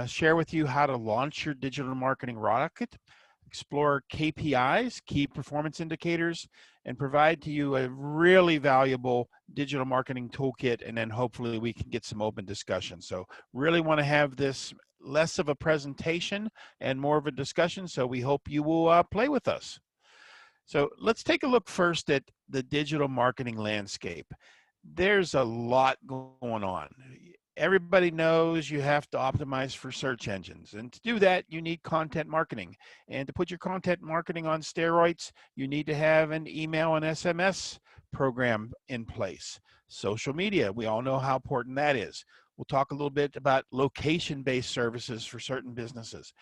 share with you how to launch your digital marketing rocket, explore KPIs, key performance indicators, and provide to you a really valuable digital marketing toolkit, and then hopefully we can get some open discussion. So really want to have this less of a presentation and more of a discussion, so we hope you will play with us. So let's take a look first at the digital marketing landscape. There's a lot going on. Everybody knows you have to optimize for search engines. And to do that, you need content marketing. And to put your content marketing on steroids, you need to have an email and SMS program in place. Social media, we all know how important that is. We'll talk a little bit about location-based services for certain businesses.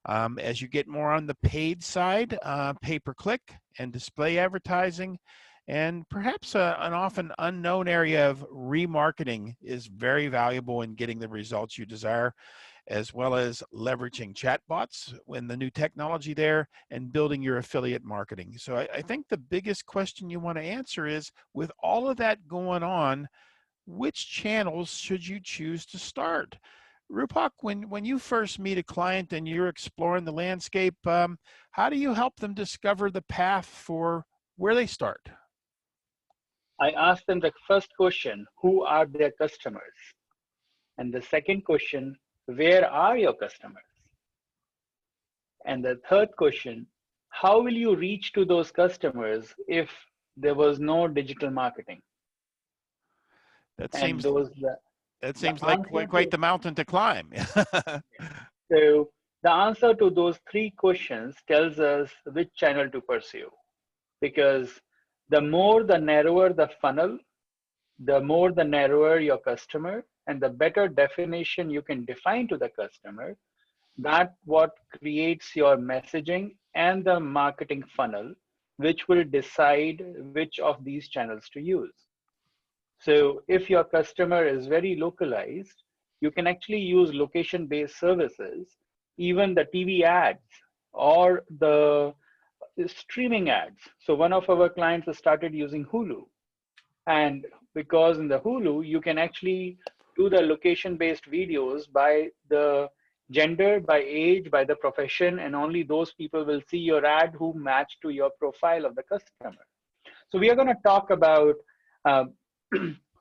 As you get more on the paid side, pay-per-click and display advertising, and perhaps an often unknown area of remarketing is very valuable in getting the results you desire, as well as leveraging chatbots when the new technology there and building your affiliate marketing. So I think the biggest question you want to answer is, with all of that going on, which channels should you choose to start? Rupak, when you first meet a client and you're exploring the landscape, how do you help them discover the path for where they start? I ask them the first question, who are their customers? And the second question, where are your customers? And the third question, how will you reach to those customers if there was no digital marketing? That seems like quite the mountain to climb. So the answer to those three questions tells us which channel to pursue, because the narrower the funnel, the narrower your customer, and the better definition you can define to the customer, that what creates your messaging and the marketing funnel, which will decide which of these channels to use. So if your customer is very localized, you can actually use location-based services, even the TV ads or the streaming ads. So one of our clients has started using Hulu. And because in the Hulu, you can actually do the location-based videos by the gender, by age, by the profession, and only those people will see your ad who match to your profile of the customer. So we are going to talk about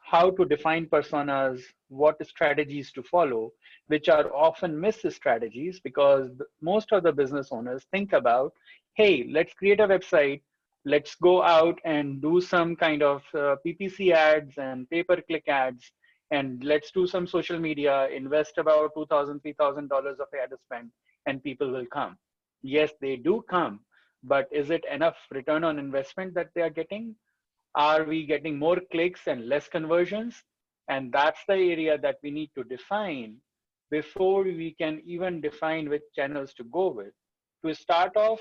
how to define personas, what strategies to follow, which are often missed strategies, because most of the business owners think about, hey, let's create a website, let's go out and do some kind of PPC ads and pay-per-click ads, and let's do some social media, invest about $2,000, $3,000 of ad spend, and people will come. Yes, they do come, but is it enough return on investment that they are getting? Are we getting more clicks and less conversions? And that's the area that we need to define before we can even define which channels to go with. To start off,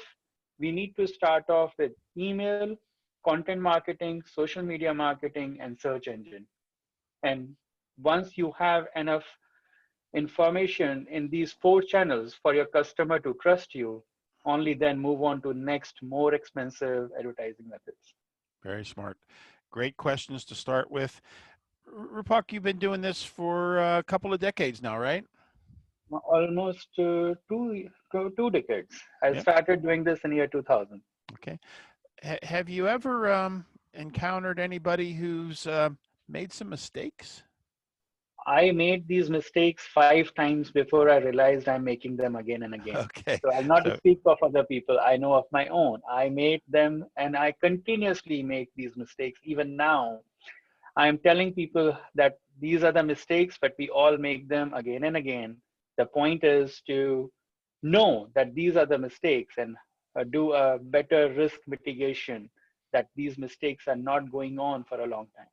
we need to start off with email, content marketing, social media marketing, and search engine. And once you have enough information in these 4 channels for your customer to trust you, only then move on to next, more expensive advertising methods. Very smart. Great questions to start with. Rupak, you've been doing this for a couple of decades now, right? Almost two decades. I started doing this in year 2000. Okay. Have you ever encountered anybody who's made some mistakes? I made these mistakes 5 times before I realized I'm making them again and again. Okay. So I'll not speak of other people. I know of my own. I made them, and I continuously make these mistakes. Even now, I'm telling people that these are the mistakes, but we all make them again and again. The point is to know that these are the mistakes and do a better risk mitigation, that these mistakes are not going on for a long time.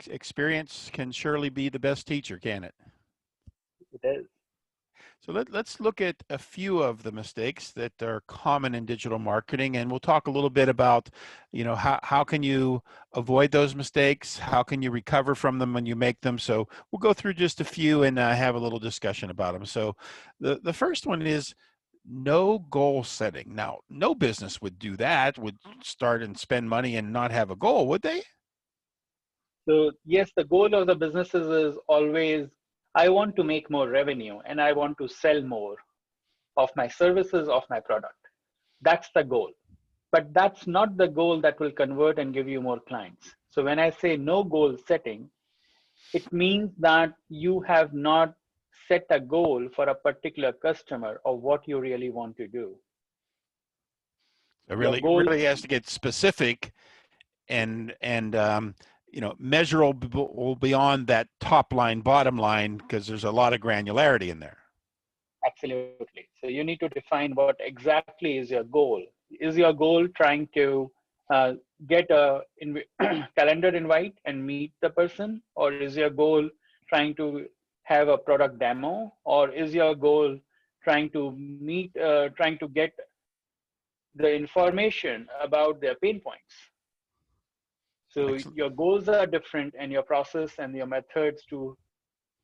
Experience can surely be the best teacher, can it? It is. So let's look at a few of the mistakes that are common in digital marketing, and we'll talk a little bit about, how can you avoid those mistakes? How can you recover from them when you make them? So we'll go through just a few and have a little discussion about them. So the first one is no goal setting. Now, no business would do that, would start and spend money and not have a goal, would they? So yes, the goal of the businesses is always I want to make more revenue and I want to sell more of my services, of my product. That's the goal. But that's not the goal that will convert and give you more clients. So when I say no goal setting, it means that you have not set a goal for a particular customer or what you really want to do. It Your goal, really has to get specific and measurable beyond that top line, bottom line, because there's a lot of granularity in there. absolutely. So you need to define what exactly is your goal. Is your goal trying to get a calendar invite and meet the person, or is your goal trying to have a product demo, or is your goal trying to trying to get the information about their pain points? So Excellent. your goals are different, and your process and your methods to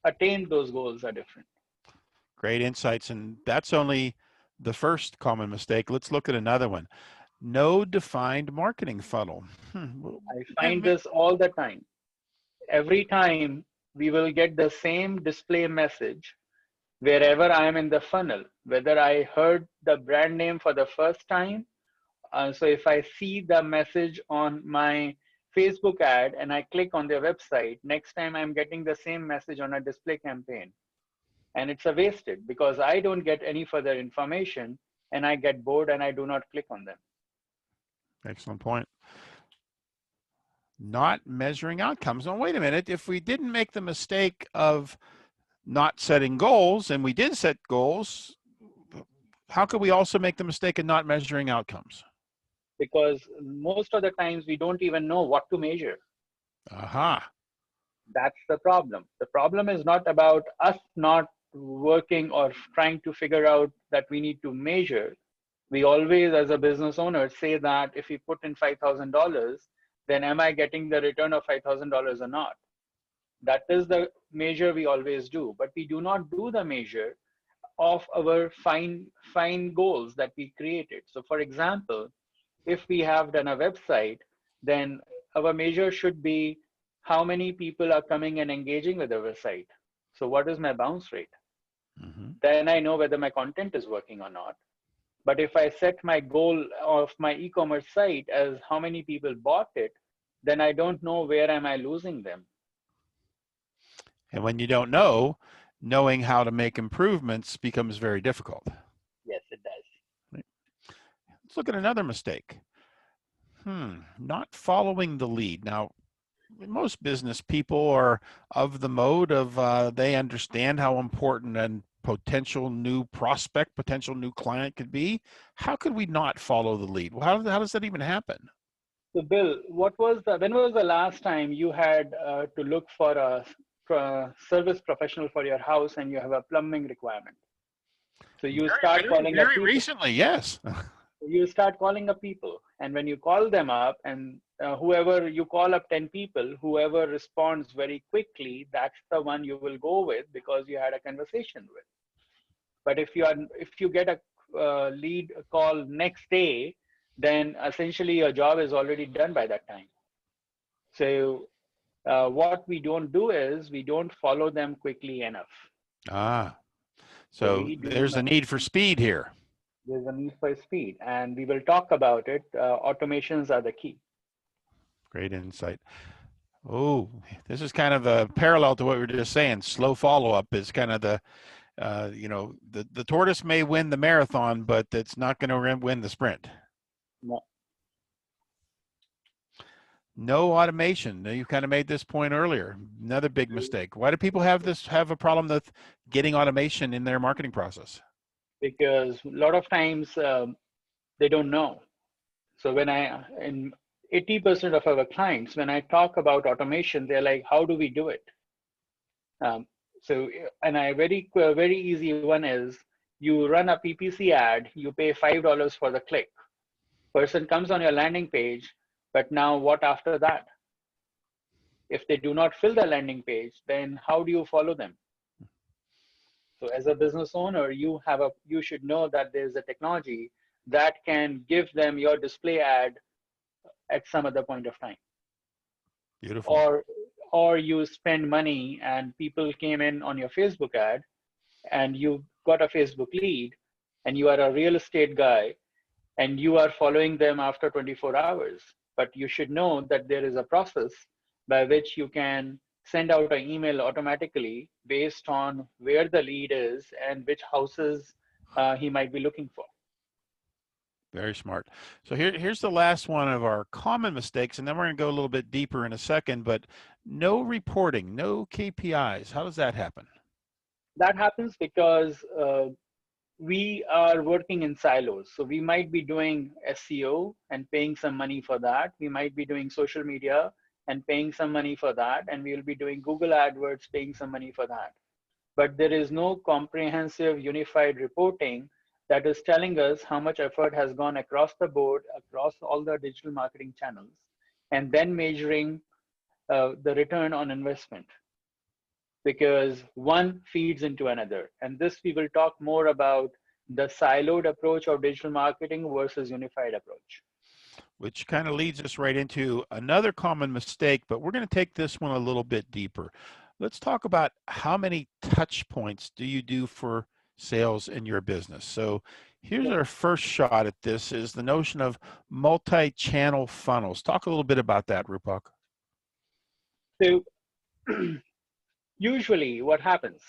attain those goals are different. Great insights. And that's only the first common mistake. Let's look at another one. No defined marketing funnel. I find this all the time. Every time we will get the same display message wherever I am in the funnel, whether I heard the brand name for the first time. So if I see the message on my Facebook ad and I click on their website, next time I'm getting the same message on a display campaign. And it's a wasted because I don't get any further information and I get bored and I do not click on them. Excellent point. Not measuring outcomes. Oh, wait a minute. If we didn't make the mistake of not setting goals and we did set goals, how could we also make the mistake of not measuring outcomes? Because most of the times we don't even know what to measure. Aha. That's the problem. The problem is not about us not working or trying to figure out that we need to measure. We always, as a business owner, say that if we put in $5,000, then am I getting the return of $5,000 or not? That is the measure we always do, but we do not do the measure of our fine goals that we created. So for example, if we have done a website, then our measure should be how many people are coming and engaging with our site. So what is my bounce rate? Mm-hmm. Then I know whether my content is working or not. But if I set my goal of my e-commerce site as how many people bought it, then I don't know where am I losing them. And when you don't know, knowing how to make improvements becomes very difficult. Yes, it does. Let's look at another mistake. Not following the lead. Now, most business people are of the mode of they understand how important and potential new prospect, potential new client could be. How could we not follow the lead? Well, how does that even happen? So Bill, when was the last time you had to look for a service professional for your house and you have a plumbing requirement? So you start calling up Very people. recently, yes. You start calling up people, and when you call them up, and whoever you call up 10 people, whoever responds very quickly, that's the one you will go with because you had a conversation with. But if you get a lead call next day, then essentially your job is already done by that time. So what we don't do is we don't follow them quickly enough. So there's a need for speed here. There's a need for speed, and we will talk about it. Automations are the key. Great insight. Oh, this is kind of a parallel to what we were just saying. Slow follow-up is kind of the tortoise may win the marathon, but it's not going to win the sprint. No. No automation. Now, you kind of made this point earlier. Another big mistake. Why do people have a problem with getting automation in their marketing process? Because a lot of times they don't know. So in 80% of our clients, when I talk about automation, they're like, how do we do it? Very easy one is you run a PPC ad, you pay $5 for the click. Person comes on your landing page, but now what after that? If they do not fill the landing page, then how do you follow them? So as a business owner, you should know that there's a technology that can give them your display ad at some other point of time. Beautiful. Or or you spend money and people came in on your Facebook ad and you got a Facebook lead and you are a real estate guy and you are following them after 24 hours. But you should know that there is a process by which you can send out an email automatically based on where the lead is and which houses he might be looking for. Very smart. So here's the last one of our common mistakes, and then we're going to go a little bit deeper in a second, but no reporting, no KPIs. How does that happen? That happens because we are working in silos. So we might be doing SEO and paying some money for that. We might be doing social media and paying some money for that. And we will be doing Google AdWords, paying some money for that. But there is no comprehensive unified reporting that is telling us how much effort has gone across the board, across all the digital marketing channels, and then measuring the return on investment, because one feeds into another. And this we will talk more about the siloed approach of digital marketing versus unified approach. Which kind of leads us right into another common mistake, but we're going to take this one a little bit deeper. Let's talk about how many touch points do you do for sales in your business. So here's our first shot at this, is the notion of multi-channel funnels. Talk a little bit about that, Rupak. So usually what happens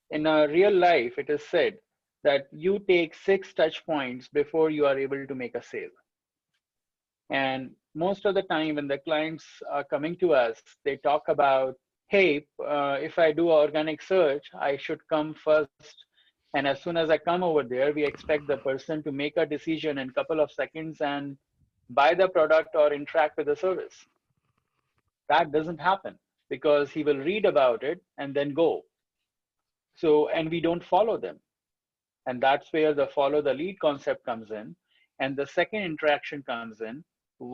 in a real life, it is said that you take 6 touch points before you are able to make a sale. And most of the time when the clients are coming to us, they talk about, hey, if I do organic search, I should come first. And as soon as I come over there, we expect the person to make a decision in a couple of seconds and buy the product or interact with the service. That doesn't happen because he will read about it and then go. So, and we don't follow them. And that's where the follow the lead concept comes in. And the second interaction comes in.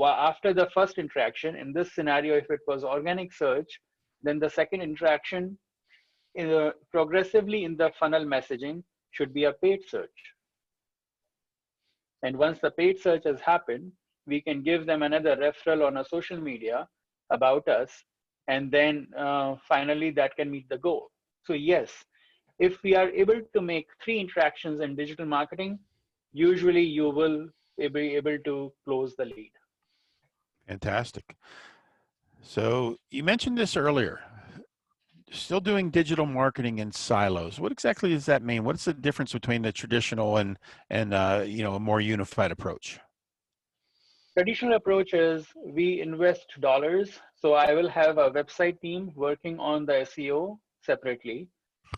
After the first interaction, in this scenario, if it was organic search, then the second interaction progressively in the funnel messaging should be a paid search. And once the paid search has happened, we can give them another referral on a social media about us. And then finally that can meet the goal. So yes, if we are able to make 3 interactions in digital marketing, usually you will be able to close the lead. Fantastic. So you mentioned this earlier, still doing digital marketing in silos. What exactly does that mean? What's the difference between the traditional and a more unified approach? Traditional approach is we invest dollars. So I will have a website team working on the SEO separately.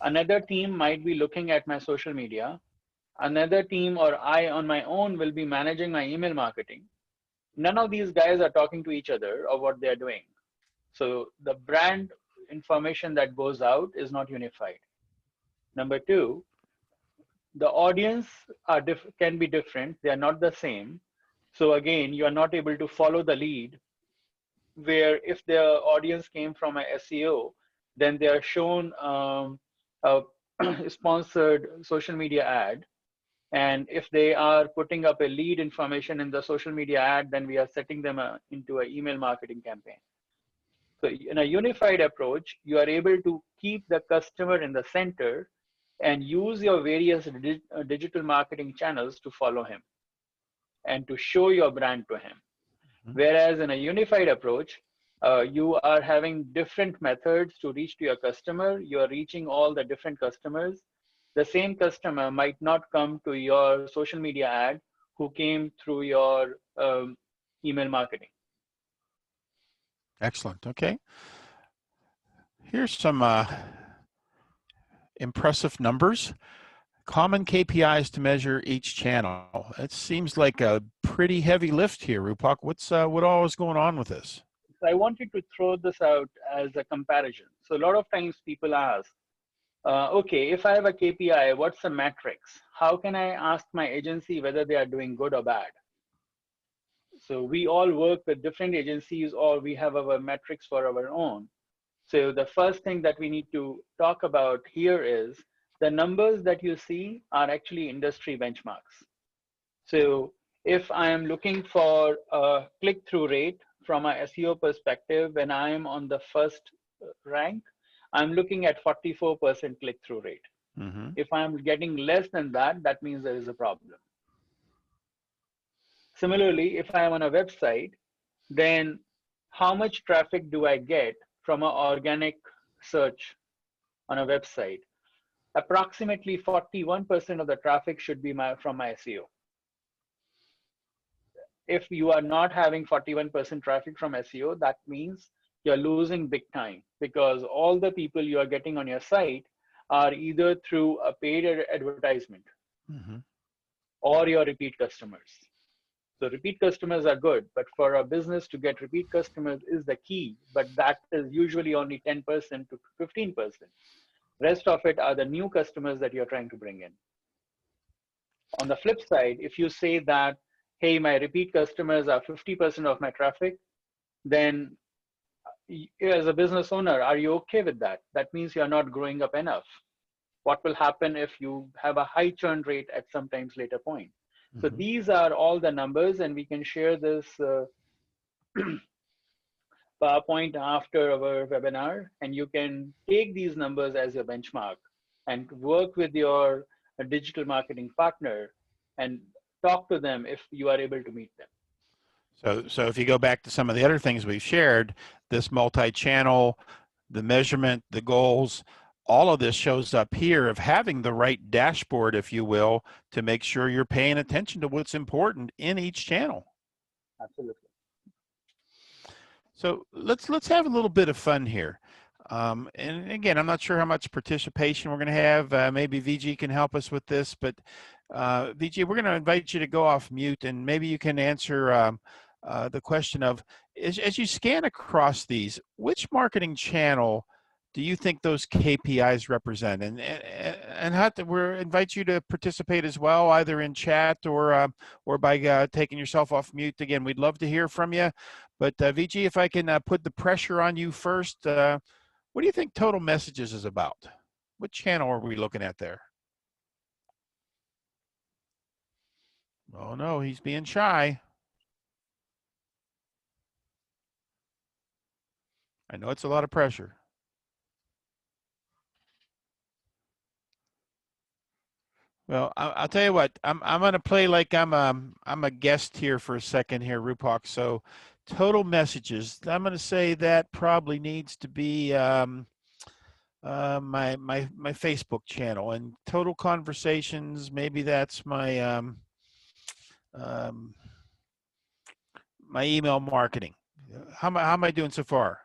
Another team might be looking at my social media. Another team or I on my own will be managing my email marketing. None of these guys are talking to each other or what they're doing. So the brand information that goes out is not unified. Number 2, the audience can be different. They are not the same. So again, you are not able to follow the lead, where if the audience came from a SEO, then they are shown a sponsored social media ad. And if they are putting up a lead information in the social media ad, then we are setting them into an email marketing campaign. So in a unified approach, you are able to keep the customer in the center and use your various digital marketing channels to follow him and to show your brand to him. Whereas in a unified approach, you are having different methods to reach to your customer. You are reaching all the different customers. The same customer might not come to your social media ad who came through your email marketing. Excellent. Okay. Here's some impressive numbers. Common KPIs to measure each channel. It seems like a pretty heavy lift here, Rupak. What all is going on with this? So I wanted to throw this out as a comparison. So a lot of times people ask, okay, if I have a KPI, what's the metrics? How can I ask my agency whether they are doing good or bad? So we all work with different agencies or we have our metrics for our own. So the first thing that we need to talk about here is the numbers that you see are actually industry benchmarks. So if I am looking for a click-through rate from a SEO perspective, when I am on the first rank, I'm looking at 44% click-through rate. Mm-hmm. If I'm getting less than that, that means there is a problem. Similarly, if I am on a website, then how much traffic do I get from an organic search on a website? Approximately 41% of the traffic should be from my SEO. If you are not having 41% traffic from SEO, that means you're losing big time, because all the people you are getting on your site are either through a paid advertisement Mm-hmm. or your repeat customers. So repeat customers are good, but for a business to get repeat customers is the key, but that is usually only 10% to 15%. Rest of it are the new customers that you're trying to bring in. On the flip side, if you say that, hey, my repeat customers are 50% of my traffic, then as a business owner, are you okay with that? That means you're not growing up enough. What will happen if you have a high churn rate at sometimes later point? So Mm-hmm. these are all the numbers, and we can share this PowerPoint after our webinar, and you can take these numbers as your benchmark and work with your digital marketing partner and talk to them if you are able to meet them. So if you go back to some of the other things we've shared, this multi-channel, the measurement, the goals, all of this shows up here of having the right dashboard, if you will, to make sure you're paying attention to what's important in each channel. Absolutely. So let's have a little bit of fun here. And again, I'm not sure how much participation we're going to have. Maybe VG can help us with this, but VG, we're going to invite you to go off mute, and maybe you can answer the question of, as you scan across these, which marketing channel do you think those KPIs represent? And how to, we invite you to participate as well, either in chat or by taking yourself off mute. Again, we'd love to hear from you. But VG, if I can put the pressure on you first, what do you think Total Messages is about? What channel are we looking at there? Oh no, he's being shy. I know it's a lot of pressure. Well, I'll tell you what. I'm gonna play like I'm a guest here for a second here, Rupak. So, Total Messages. I'm gonna say that probably needs to be my Facebook channel, and Total Conversations. Maybe that's um, my email marketing. How am I doing so far?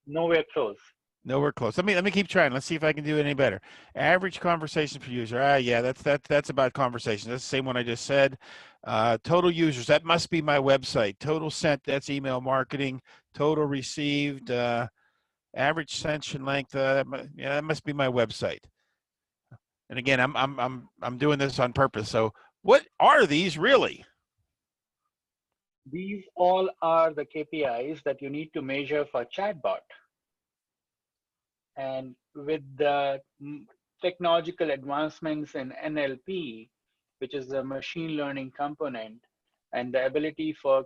Nowhere close. Nowhere close. Let me keep trying. Let's see if I can do it any better. Average conversation per user. Yeah, that's about conversations. That's the same one I just said. Total users. That must be my website. Total sent. That's email marketing. Total received. Average session length. Yeah, that must be my website. And again, I'm doing this on purpose. So, what are these really? These all are the KPIs that you need to measure for chatbot. And with the technological advancements in NLP, which is a machine learning component, and the ability for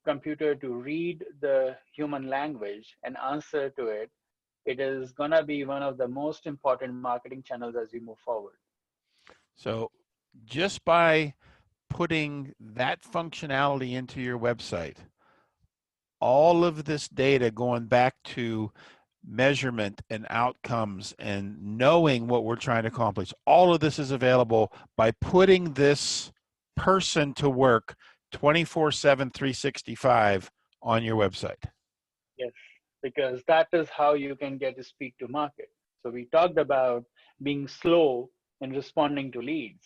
computer to read the human language and answer to it, it is going to be one of the most important marketing channels as we move forward. So, just by putting that functionality into your website, all of this data going back to measurement and outcomes and knowing what we're trying to accomplish, all of this is available by putting this person to work 24/7, 365 on your website. Yes, because that is how you can get to speak to market. So we talked about being slow in responding to leads.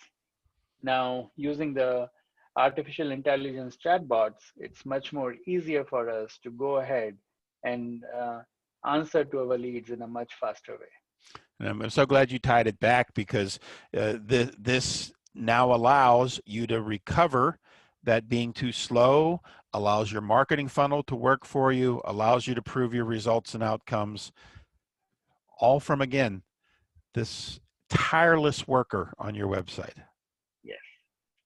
Now, using the artificial intelligence chatbots, it's much more easier for us to go ahead and answer to our leads in a much faster way. And I'm so glad you tied it back, because this now allows you to recover that being too slow, allows your marketing funnel to work for you, allows you to prove your results and outcomes, all from, again, this tireless worker on your website. Yes.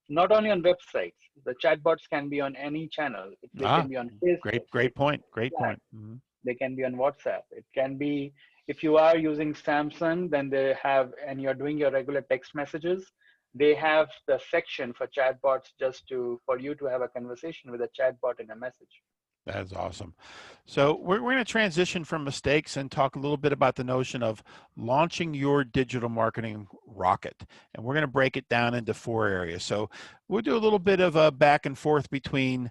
Not only on websites, the chatbots can be on any channel. They can be on Facebook. Great point. Great Slack. point. Mm-hmm. They can be on WhatsApp. It can be, if you are using Samsung, then they have, and you're doing your regular text messages, they have the section for chatbots just to, for you to have a conversation with a chatbot in a message. That's awesome. So we're going to transition from mistakes and talk a little bit about the notion of launching your digital marketing rocket. And we're going to break it down into 4 areas. So we'll do a little bit of a back and forth between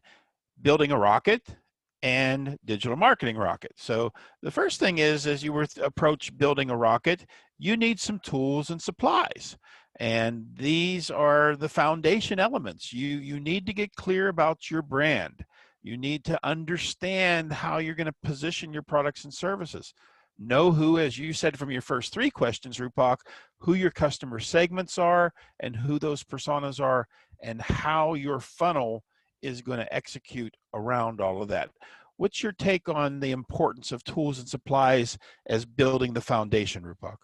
building a rocket and digital marketing rocket. So the first thing is, as you approach building a rocket, you need some tools and supplies. And these are the foundation elements. You need to get clear about your brand. You need to understand how you're going to position your products and services. Know who, as you said from your first 3 questions, Rupak, who your customer segments are and who those personas are, and how your funnel is going to execute around all of that. What's your take on the importance of tools and supplies as building the foundation, Rupak?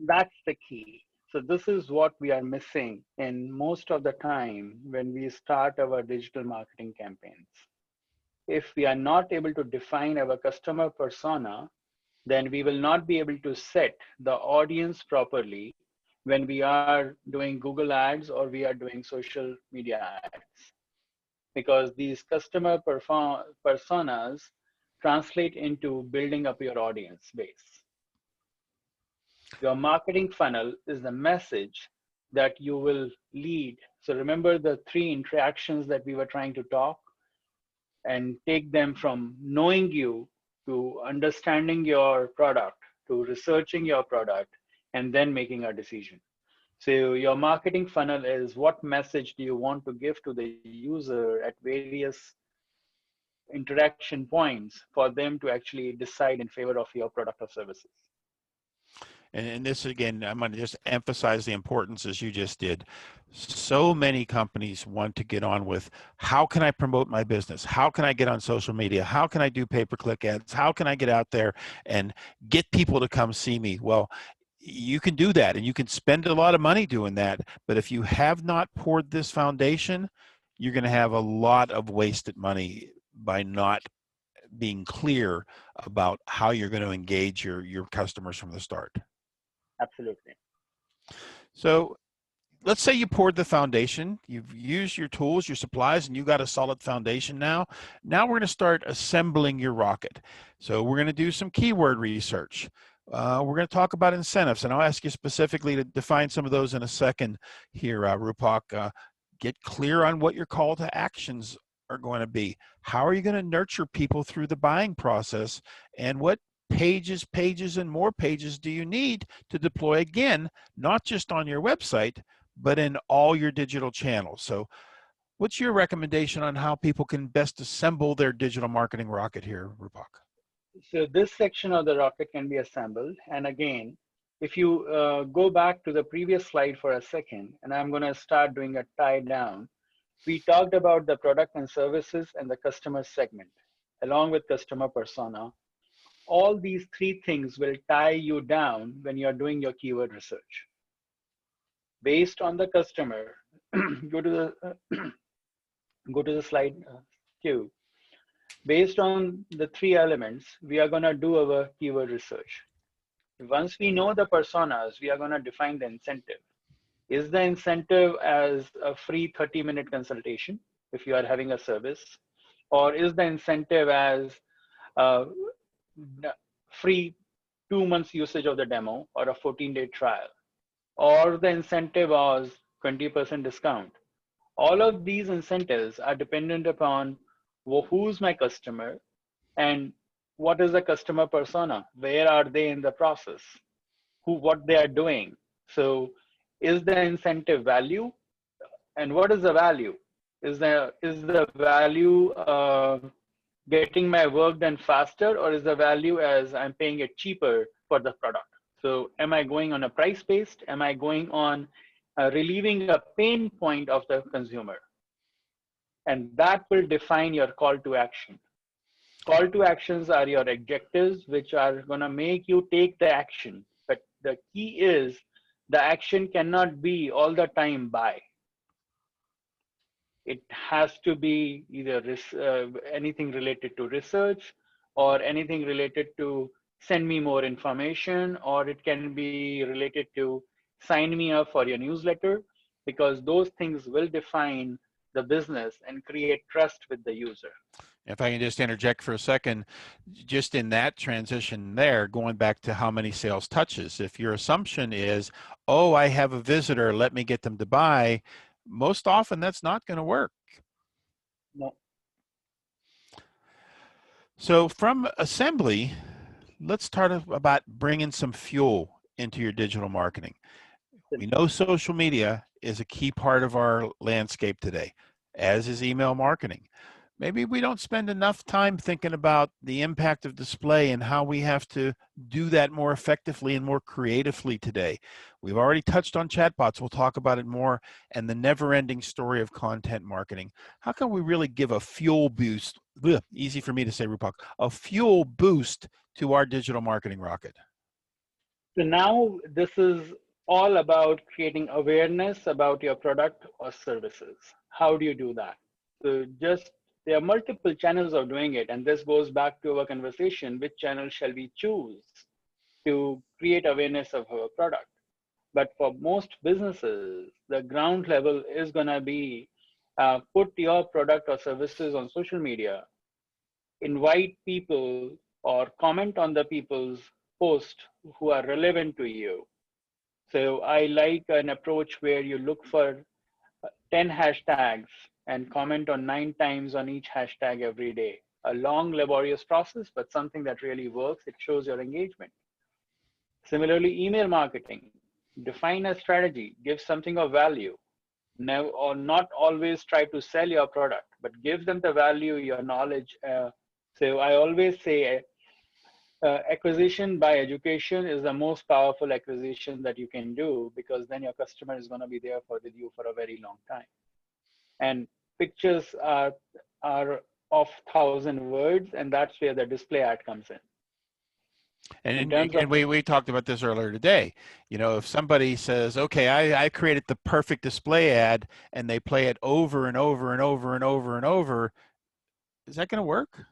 That's the key. So this is what we are missing in most of the time when we start our digital marketing campaigns. If we are not able to define our customer persona, then we will not be able to set the audience properly when we are doing Google ads or we are doing social media ads. Because these customer personas translate into building up your audience base. Your marketing funnel is the message that you will lead. So remember the 3 interactions that we were trying to talk, and take them from knowing you to understanding your product to researching your product and then making a decision. So your marketing funnel is what message do you want to give to the user at various interaction points for them to actually decide in favor of your product or services. And this, again, I'm going to just emphasize the importance, as you just did. So many companies want to get on with, how can I promote my business? How can I get on social media? How can I do pay-per-click ads? How can I get out there and get people to come see me? Well, you can do that, and you can spend a lot of money doing that. But if you have not poured this foundation, you're going to have a lot of wasted money by not being clear about how you're going to engage your customers from the start. Absolutely. So let's say you poured the foundation, you've used your tools, your supplies, and you got a solid foundation now. Now we're going to start assembling your rocket. So we're going to do some keyword research. We're going to talk about incentives, and I'll ask you specifically to define some of those in a second here, Rupak. Get clear on what your call to actions are going to be. How are you going to nurture people through the buying process, and what pages, and more pages do you need to deploy, again, not just on your website, but in all your digital channels? So what's your recommendation on how people can best assemble their digital marketing rocket here, Rupak? So this section of the rocket can be assembled. And again, if you go back to the previous slide for a second, and I'm going to start doing a tie down, we talked about the product and services and the customer segment, along with customer persona. All these 3 things will tie you down when you're doing your keyword research. Based on the customer, go to the slide 2. Based on the 3 elements, we are going to do our keyword research. Once we know the personas, we are going to define the incentive. Is the incentive as a free 30-minute consultation if you are having a service? Or is the incentive as free 2 months usage of the demo or a 14-day trial? Or the incentive was 20% discount? All of these incentives are dependent upon who's my customer and what is the customer persona, where are they in the process, what they are doing. So is the incentive value, and what is the value? Is the value getting my work done faster, or is the value as I'm paying it cheaper for the product? So am I going on a price based? Am I going on relieving a pain point of the consumer? And that will define your call to action. Call to actions are your objectives, which are going to make you take the action. But the key is the action cannot be all the time buy. It has to be either anything related to research or anything related to send me more information, or it can be related to sign me up for your newsletter, because those things will define the business and create trust with the user. If I can just interject for a second, just in that transition there, going back to how many sales touches, if your assumption is, oh, I have a visitor, let me get them to buy, most often that's not going to work. No. So from assembly, let's talk about bringing some fuel into your digital marketing. We know social media is a key part of our landscape today, as is email marketing. Maybe we don't spend enough time thinking about the impact of display and how we have to do that more effectively and more creatively today. We've already touched on chatbots. We'll talk about it more, and the never-ending story of content marketing. How can we really give a fuel boost, easy for me to say, Rupak, a fuel boost to our digital marketing rocket? So now this is all about creating awareness about your product or services. How do you do that? So just there are multiple channels of doing it, and this goes back to our conversation: which channel shall we choose to create awareness of our product? But for most businesses, the ground level is going to be put your product or services on social media, invite people or comment on the people's post who are relevant to you. So I like an approach where you look for 10 hashtags and comment on 9 times on each hashtag every day. A long, laborious process, but something that really works. It shows your engagement. Similarly, email marketing. Define a strategy, give something of value. Never, or not always try to sell your product, but give them the value, your knowledge. So I always say acquisition by education is the most powerful acquisition that you can do, because then your customer is going to be there with you for a very long time. And pictures are of 1,000 words, and that's where the display ad comes in. And we talked about this earlier today. You know, if somebody says, okay, I created the perfect display ad, and they play it over and over and over and over and over, is that going to work?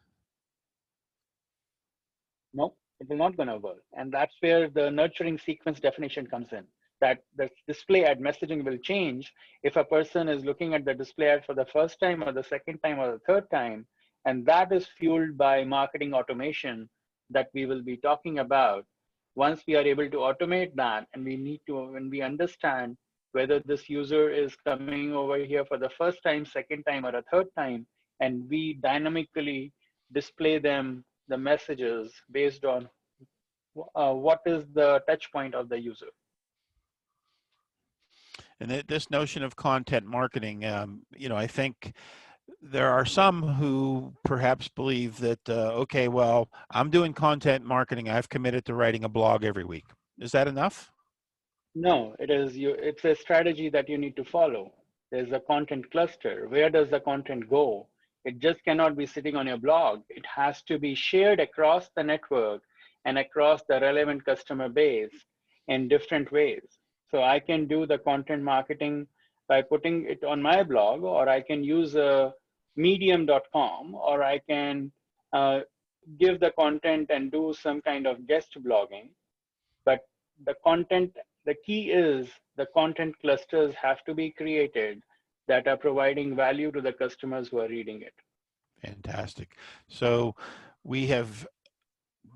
No, it will not going to work. And that's where the nurturing sequence definition comes in. That the display ad messaging will change if a person is looking at the display ad for the first time or the second time or the third time. And that is fueled by marketing automation that we will be talking about. Once we are able to automate that, and we need to, when we understand whether this user is coming over here for the first time, second time, or a third time, and we dynamically display them the messages based on what is the touch point of the user. And this notion of content marketing, you know, I think there are some who perhaps believe that, okay, well, I'm doing content marketing. I've committed to writing a blog every week. Is that enough? No, it's a strategy that you need to follow. There's a content cluster. Where does the content go? It just cannot be sitting on your blog. It has to be shared across the network and across the relevant customer base in different ways. So I can do the content marketing by putting it on my blog, or I can use medium.com, or I can give the content and do some kind of guest blogging. But the content, the key is the content clusters have to be created that are providing value to the customers who are reading it. Fantastic. So we have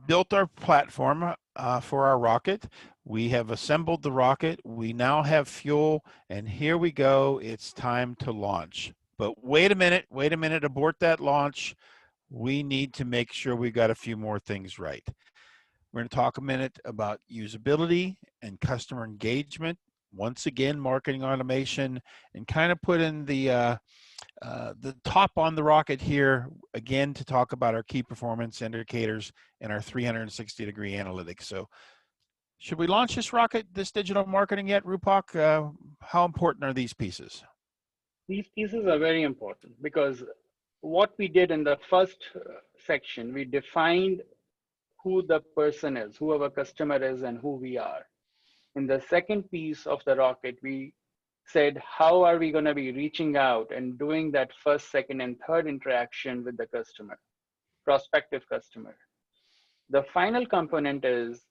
built our platform for our rocket. We have assembled the rocket. We now have fuel, and here we go. It's time to launch. But wait a minute, abort that launch. We need to make sure we got a few more things right. We're going to talk a minute about usability and customer engagement. Once again, marketing automation, and kind of put in the top on the rocket here, again, to talk about our key performance indicators and our 360-degree analytics. So should we launch this rocket, this digital marketing yet, Rupak? How important are these pieces? These pieces are very important, because what we did in the first section, we defined who the person is, who our customer is, and who we are. In the second piece of the rocket, we said, how are we going to be reaching out and doing that first, second, and third interaction with the customer? prospective customer. The final component is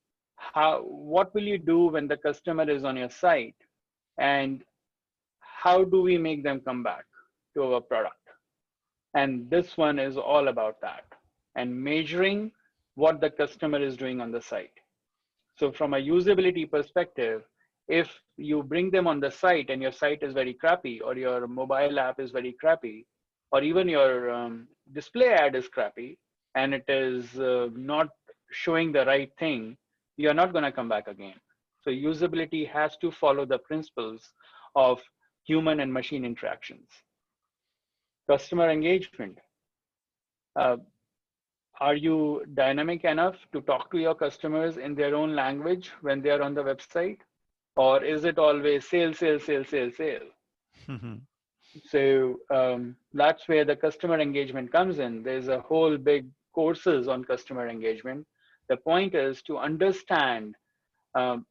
what will you do when the customer is on your site, and how do we make them come back to our product? And this one is all about that and measuring what the customer is doing on the site. So from a usability perspective, if you bring them on the site and your site is very crappy, or your mobile app is very crappy, or even your display ad is crappy, and it is not showing the right thing, you're not going to come back again. So usability has to follow the principles of human and machine interactions. Customer engagement. Uh, are you dynamic enough to talk to your customers in their own language when they are on the website? Or is it always sale, sale, sale, sale, sale? So that's where the customer engagement comes in. There's a whole big courses on customer engagement. The point is to understand um,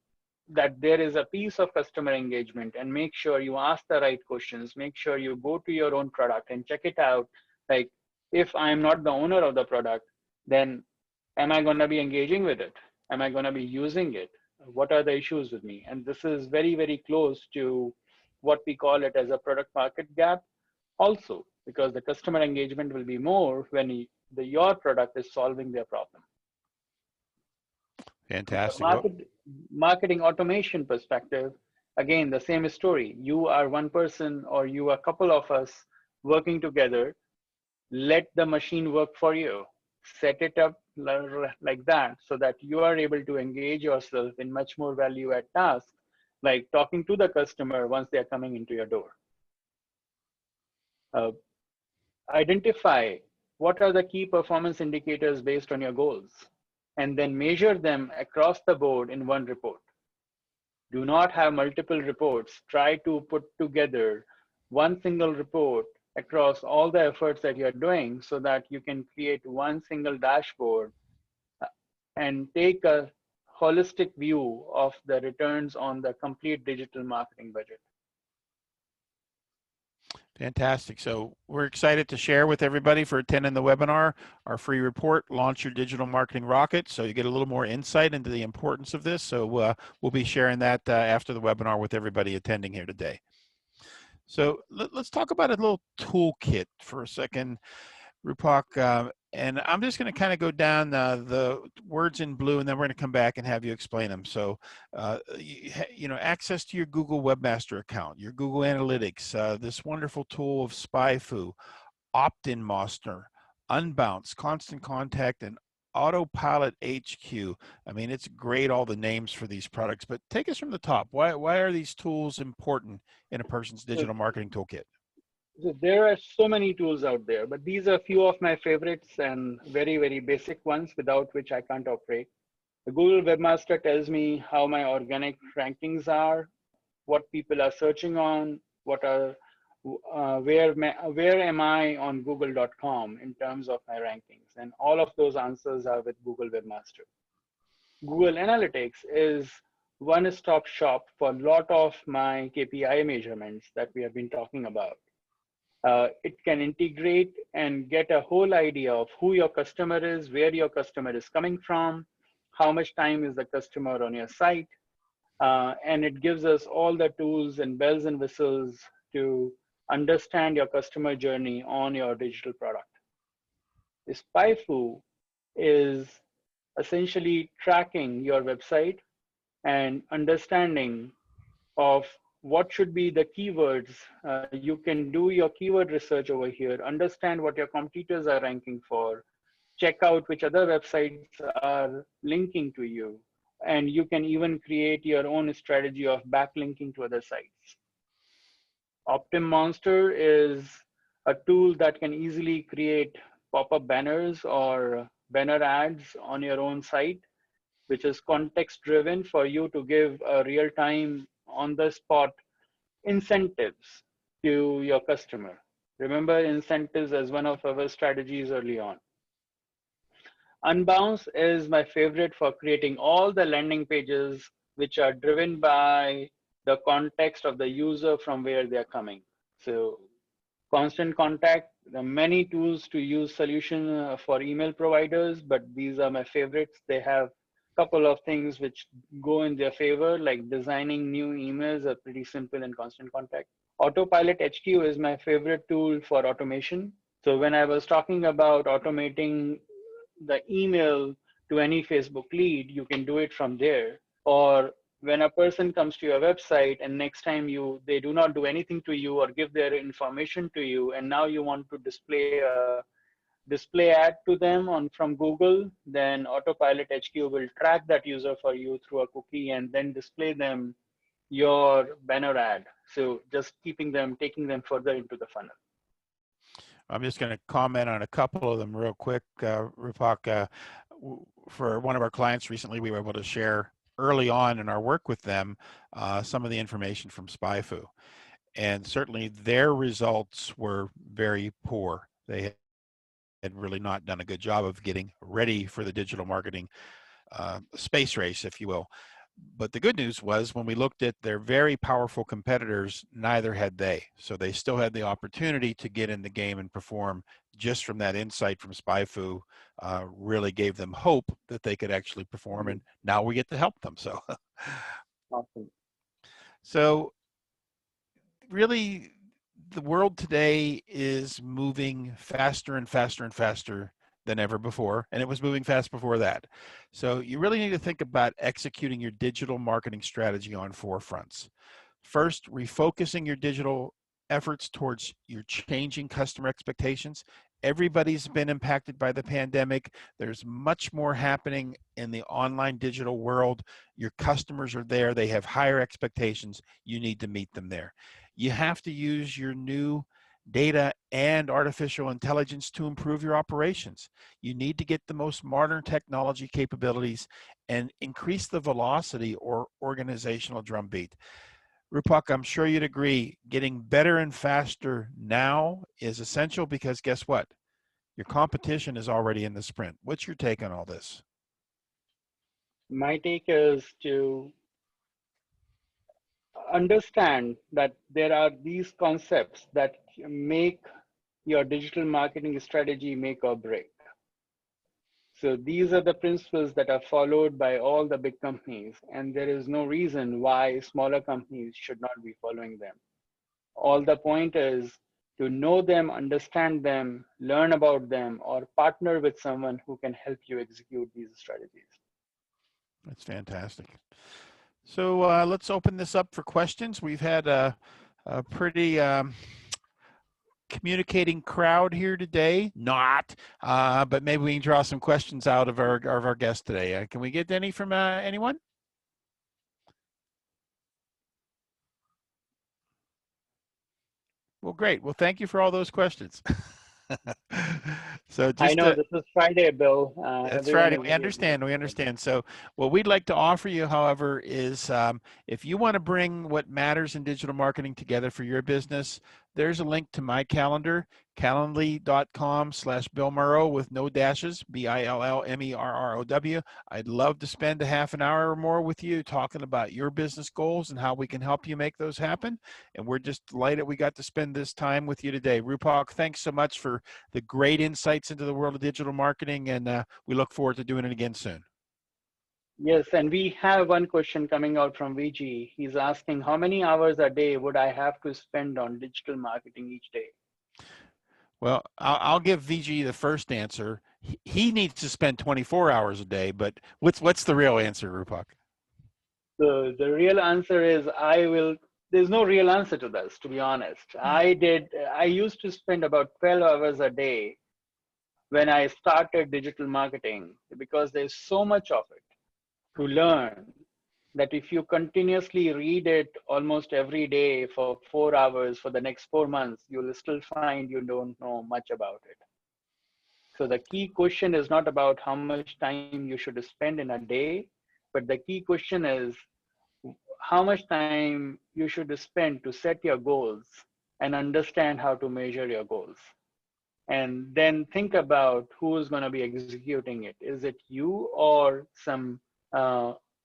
that there is a piece of customer engagement, and make sure you ask the right questions. Make sure you go to your own product and check it out. Like, if I'm not the owner of the product, then am I going to be engaging with it? Am I going to be using it? What are the issues with me? And this is very, very close to what we call it as a product market gap also, because the customer engagement will be more when your product is solving their problem. Fantastic. Marketing automation perspective, again, the same story. You are one person, or you are a couple of us working together. Let the machine work for you. Set it up like that so that you are able to engage yourself in much more value add tasks, like talking to the customer once they're coming into your door. Identify what are the key performance indicators based on your goals, and then measure them across the board in one report. Do not have multiple reports. Try to put together one single report across all the efforts that you're doing so that you can create one single dashboard and take a holistic view of the returns on the complete digital marketing budget. Fantastic. So we're excited to share with everybody for attending the webinar, our free report, Launch Your Digital Marketing Rocket. So you get a little more insight into the importance of this. So we'll be sharing that after the webinar with everybody attending here today. So let's talk about a little toolkit for a second, Rupak. And I'm just going to kind of go down the words in blue, and then we're going to come back and have you explain them. So, you know, access to your Google Webmaster account, your Google Analytics, this wonderful tool of SpyFu, Opt-in Master, Unbounce, Constant Contact, and Autopilot HQ. I mean, it's great, all the names for these products, but take us from the top. Why are these tools important in a person's digital marketing toolkit? So there are so many tools out there, but these are a few of my favorites and very, very basic ones without which I can't operate. The Google Webmaster tells me how my organic rankings are, what people are searching on, what are where am I on google.com in terms of my rankings, and all of those answers are with Google Webmaster. Google Analytics is one-stop shop for a lot of my KPI measurements that we have been talking about. It can integrate and get a whole idea of who your customer is, where your customer is coming from, how much time is the customer on your site, and it gives us all the tools and bells and whistles to understand your customer journey on your digital product. SpyFu is essentially tracking your website and understanding of what should be the keywords. You can do your keyword research over here, understand what your competitors are ranking for, check out which other websites are linking to you, and you can even create your own strategy of backlinking to other sites. Optim Monster is a tool that can easily create pop-up banners or banner ads on your own site, which is context driven for you to give a real-time on the spot incentives to your customer. Remember incentives as one of our strategies early on. Unbounce is my favorite for creating all the landing pages which are driven by the context of the user from where they're coming. So Constant contact, there are many tools to use solution for email providers, but these are my favorites. They have a couple of things which go in their favor, like designing new emails are pretty simple in constant contact. Autopilot HQ is my favorite tool for automation. So when I was talking about automating the email to any Facebook lead, you can do it from there. Or when a person comes to your website and next time they do not do anything to you or give their information to you, and now you want to display a display ad to them on from Google, then Autopilot HQ will track that user for you through a cookie and then display them your banner ad. So just keeping them, taking them further into the funnel. I'm just going to comment on a couple of them real quick, Rupak. For one of our clients recently, we were able to share early on in our work with them some of the information from SpyFu. And certainly their results were very poor. They had really not done a good job of getting ready for the digital marketing space race, if you will. But the good news was when we looked at their very powerful competitors, neither had they. So they still had the opportunity to get in the game and perform. Just from that insight from SpyFu, really gave them hope that they could actually perform. And now we get to help them. So, Awesome. So really, the world today is moving faster and faster and faster than ever before, and it was moving fast before that. So you really need to think about executing your digital marketing strategy on 4 fronts. First, refocusing your digital efforts towards your changing customer expectations. Everybody's been impacted by the pandemic. There's much more happening in the online digital world. Your customers are there. They have higher expectations. You need to meet them there. You have to use your new data and artificial intelligence to improve your operations. You need to get the most modern technology capabilities and increase the velocity or organizational drumbeat. Rupak, I'm sure you'd agree, getting better and faster now is essential because guess what? Your competition is already in the sprint. What's your take on all this? My take is to understand that there are these concepts that make your digital marketing strategy make or break. So these are the principles that are followed by all the big companies, and there is no reason why smaller companies should not be following them. All the point is to know them, understand them, learn about them, or partner with someone who can help you execute these strategies. That's fantastic. So let's open this up for questions. We've had a pretty communicating crowd here today. Not, but maybe we can draw some questions out of our guest today. Can we get any from anyone? Well, great. Well, thank you for all those questions. So I just know this is Friday, Bill. that's Everyone right. is We very busy. understand. We understand. So what we'd like to offer you, however, is if you want to bring what matters in digital marketing together for your business, there's a link to my calendar, calendly.com/Bill Murrow with no dashes, BILLMERROW. I'd love to spend a half an hour or more with you talking about your business goals and how we can help you make those happen. And we're just delighted we got to spend this time with you today. Rupak, thanks so much for the great insights into the world of digital marketing, and we look forward to doing it again soon. Yes, and we have one question coming out from VG. He's asking, how many hours a day would I have to spend on digital marketing each day? Well, I'll give VG the first answer. He needs to spend 24 hours a day, but what's the real answer, Rupak? So the real answer is there's no real answer to this, to be honest. I used to spend about 12 hours a day when I started digital marketing because there's so much of it to learn that if you continuously read it almost every day for 4 hours for the next 4 months, you'll still find you don't know much about it. So the key question is not about how much time you should spend in a day, but the key question is how much time you should spend to set your goals and understand how to measure your goals. And then think about who is going to be executing it. Is it you or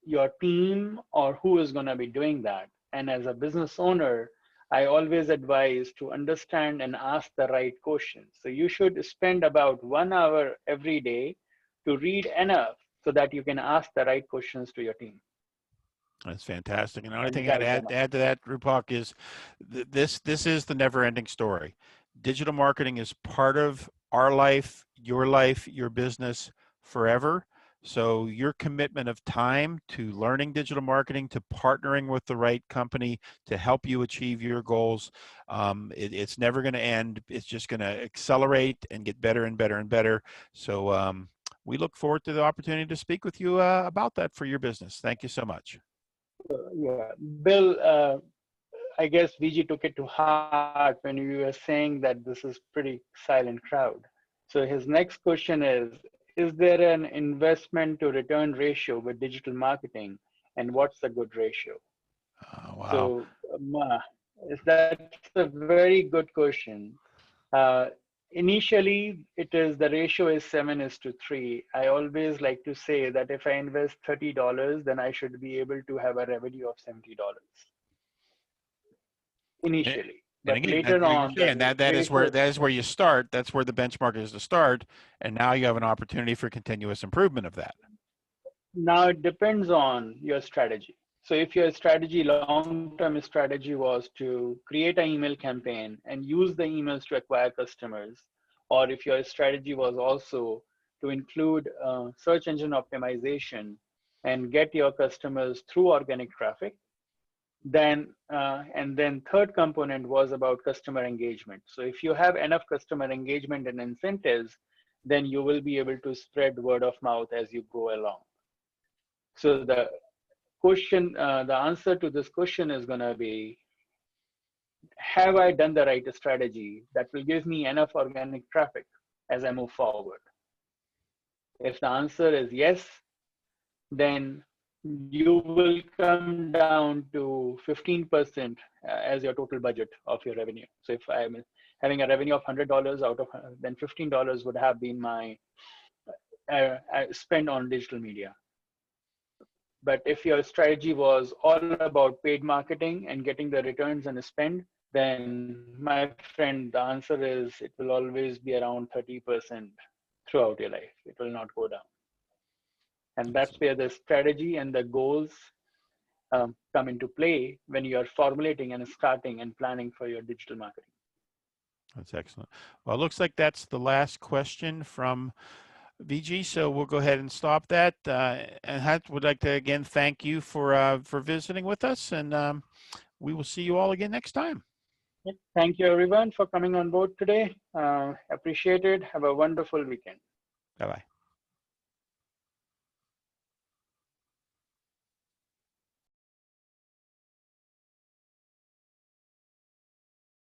your team, or who is going to be doing that? And as a business owner, I always advise to understand and ask the right questions. So you should spend about 1 hour every day to read enough so that you can ask the right questions to your team That's fantastic. And the only and thing I'd guide them up. add to that, Rupak, is this is the never-ending story. Digital marketing is part of our life, your business forever. So your commitment of time to learning digital marketing, to partnering with the right company to help you achieve your goals, it's never going to end. It's just going to accelerate and get better and better and better. So we look forward to the opportunity to speak with you about that for your business. Thank you so much. Yeah, Bill, I guess VG took it to heart when you were saying that this is pretty silent crowd. So his next question is there an investment to return ratio with digital marketing, and what's a good ratio? Wow. So that's a very good question. Uh, Initially, it is the ratio is 7:3. I always like to say that if I invest $30, then I should be able to have a revenue of $70 And initially. and But again, later you're on, saying the ratio, that is where you start. That's where the benchmark is to start, and now you have an opportunity for continuous improvement of that. now it depends on your strategy. So if your strategy, long-term strategy was to create an email campaign and use the emails to acquire customers, or if your strategy was also to include search engine optimization and get your customers through organic traffic, then and then third component was about customer engagement. So if you have enough customer engagement and incentives, then you will be able to spread word of mouth as you go along. So the answer to this question is going to be, have I done the right strategy that will give me enough organic traffic as I move forward? If the answer is yes, then you will come down to 15% as your total budget of your revenue. So if I'm having a revenue of $100 out of, then $15 would have been my spend on digital media. But if your strategy was all about paid marketing and getting the returns and spend, then my friend, the answer is it will always be around 30% throughout your life. It will not go down. And that's Excellent. where the strategy and the goals come into play when you are formulating and starting and planning for your digital marketing. That's excellent. Well, it looks like that's the last question from VG, so we'll go ahead and stop that. And Hat would like to again thank you for visiting with us, and we will see you all again next time. Yep. Thank you, everyone, for coming on board today. Appreciate it. Have a wonderful weekend. Bye bye.